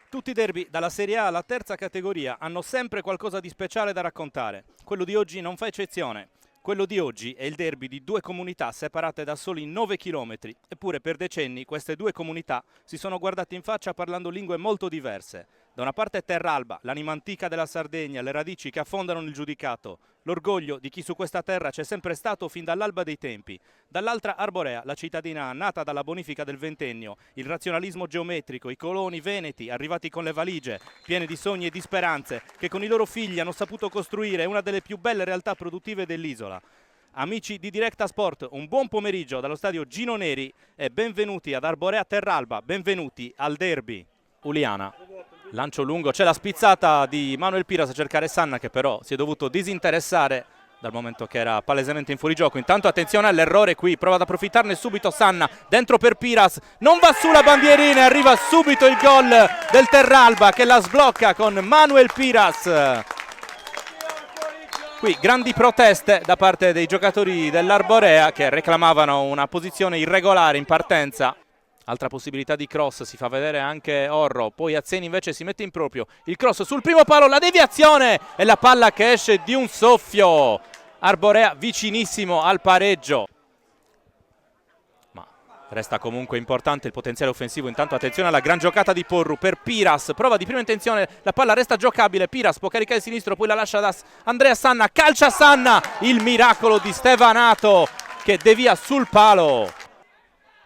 Tutti i derby, dalla Serie A alla terza categoria, hanno sempre qualcosa di speciale da raccontare. Quello di oggi non fa eccezione. Quello di oggi è il derby di due comunità separate da soli 9 chilometri. Eppure per decenni queste due comunità si sono guardate in faccia parlando lingue molto diverse. Da una parte Terralba, l'anima antica della Sardegna, le radici che affondano il giudicato, l'orgoglio di chi su questa terra c'è sempre stato fin dall'alba dei tempi. Dall'altra Arborea, la cittadina nata dalla bonifica del ventennio, il razionalismo geometrico, i coloni veneti arrivati con le valigie, piene di sogni e di speranze, che con i loro figli hanno saputo costruire una delle più belle realtà produttive dell'isola. Amici di Directa Sport, un buon pomeriggio dallo stadio Gino Neri e benvenuti ad Arborea Terralba, benvenuti al derby. Uliana, lancio lungo, c'è la spizzata di Manuel Piras a cercare Sanna, che però si è dovuto disinteressare dal momento che era palesemente in fuorigioco. Intanto attenzione all'errore qui, prova ad approfittarne subito Sanna, dentro per Piras, non va sulla bandierina e arriva subito il gol del Terralba che la sblocca con Manuel Piras. Qui grandi proteste da parte dei giocatori dell'Arborea che reclamavano una posizione irregolare in partenza. Altra possibilità di cross, si fa vedere anche Orro, poi Azzeni invece si mette in proprio. Il cross sul primo palo, la deviazione e la palla che esce di un soffio. Arborea vicinissimo al pareggio. Ma resta comunque importante il potenziale offensivo. Intanto attenzione alla gran giocata di Porru per Piras. Prova di prima intenzione, la palla resta giocabile. Piras può caricare il sinistro, poi la lascia da Andrea Sanna. Calcia Sanna, il miracolo di Stevanato che devia sul palo.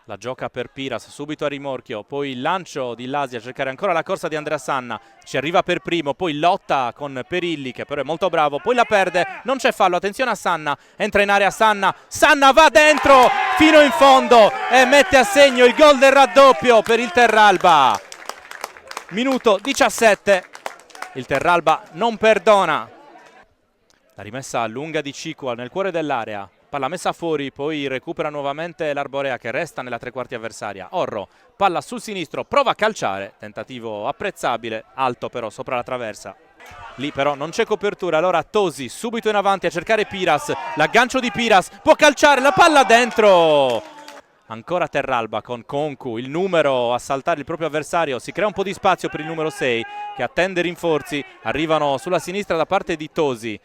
La gioca per Piras, subito a rimorchio, poi il lancio di Lasi a cercare ancora la corsa di Andrea Sanna, ci arriva per primo, poi lotta con Perilli che però è molto bravo, poi la perde, non c'è fallo, attenzione a Sanna, entra in area Sanna, Sanna va dentro fino in fondo e mette a segno il gol del raddoppio per il Terralba. Minuto 17, il Terralba non perdona. La rimessa lunga di Cicua nel cuore dell'area. Palla messa fuori, poi recupera nuovamente l'Arborea che resta nella tre quarti avversaria. Orro, palla sul sinistro, prova a calciare, tentativo apprezzabile, alto però sopra la traversa. Lì però non c'è copertura, allora Tosi subito in avanti a cercare Piras, l'aggancio di Piras, può calciare, la palla dentro! Ancora Terralba con Concu, il numero a saltare il proprio avversario, si crea un po' di spazio per il numero 6 che attende rinforzi, arrivano sulla sinistra da parte di Tosi.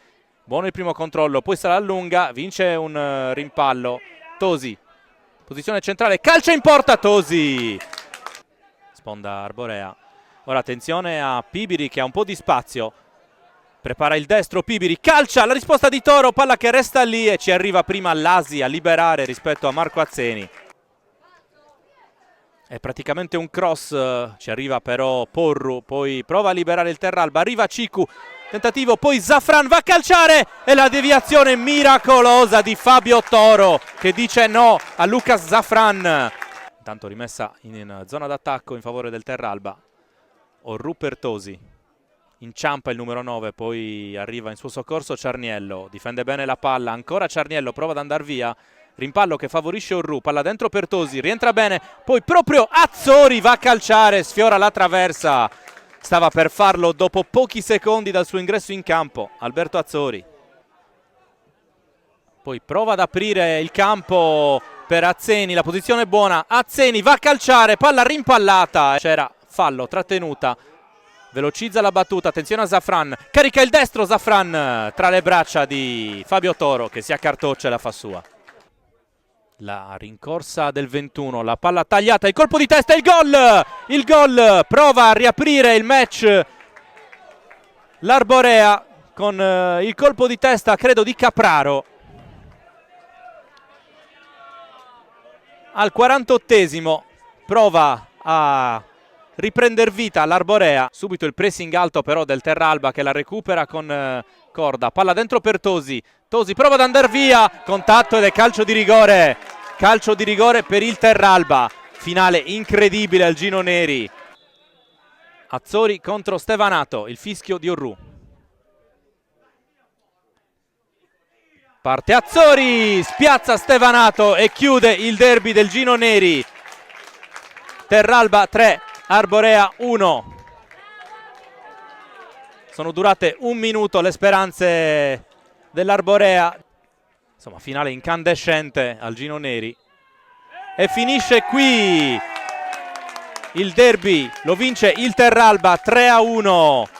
Buono il primo controllo, poi sarà lunga, vince un rimpallo. Tosi, posizione centrale, calcia in porta Tosi. Sponda Arborea. Ora attenzione a Pibiri che ha un po' di spazio. Prepara il destro, Pibiri, calcia, la risposta di Toro, palla che resta lì e ci arriva prima Lasi a liberare rispetto a Marco Azzeni. È praticamente un cross, ci arriva però Porru, poi prova a liberare il Terralba, arriva Cicu. Tentativo, poi Zafran va a calciare e la deviazione miracolosa di Fabio Toro che dice no a Lucas Zafran. Intanto rimessa in zona d'attacco in favore del Terralba. Orru per Tosi. Inciampa il numero 9, poi arriva in suo soccorso Ciarniello. Difende bene la palla, ancora Ciarniello, prova ad andare via. Rimpallo che favorisce Orru, palla dentro per Tosi, rientra bene, poi proprio Azzori va a calciare, sfiora la traversa. Stava per farlo dopo pochi secondi dal suo ingresso in campo, Alberto Azzori. Poi prova ad aprire il campo per Azzeni, la posizione è buona. Azzeni va a calciare, palla rimpallata. C'era fallo, trattenuta. Velocizza la battuta, attenzione a Zafran. Carica il destro Zafran tra le braccia di Fabio Toro che si accartoccia e la fa sua. La rincorsa del 21, la palla tagliata, il colpo di testa, il gol! Il gol, prova a riaprire il match l'Arborea con il colpo di testa, credo, di Capraro. Al 48esimo prova a riprendere vita l'Arborea. Subito il pressing alto però del Terralba che la recupera con Corda. Palla dentro per Tosi. Tosi prova ad andare via. Contatto ed è calcio di rigore. Calcio di rigore per il Terralba. Finale incredibile al Gino Neri. Azzori contro Stevanato. Il fischio di Orru. Parte Azzori. Spiazza Stevanato e chiude il derby del Gino Neri. Terralba 3. Arborea 1. Sono durate un minuto le speranze dell'Arborea. Insomma, finale incandescente al Gino Neri. E finisce qui il derby lo vince il Terralba 3-1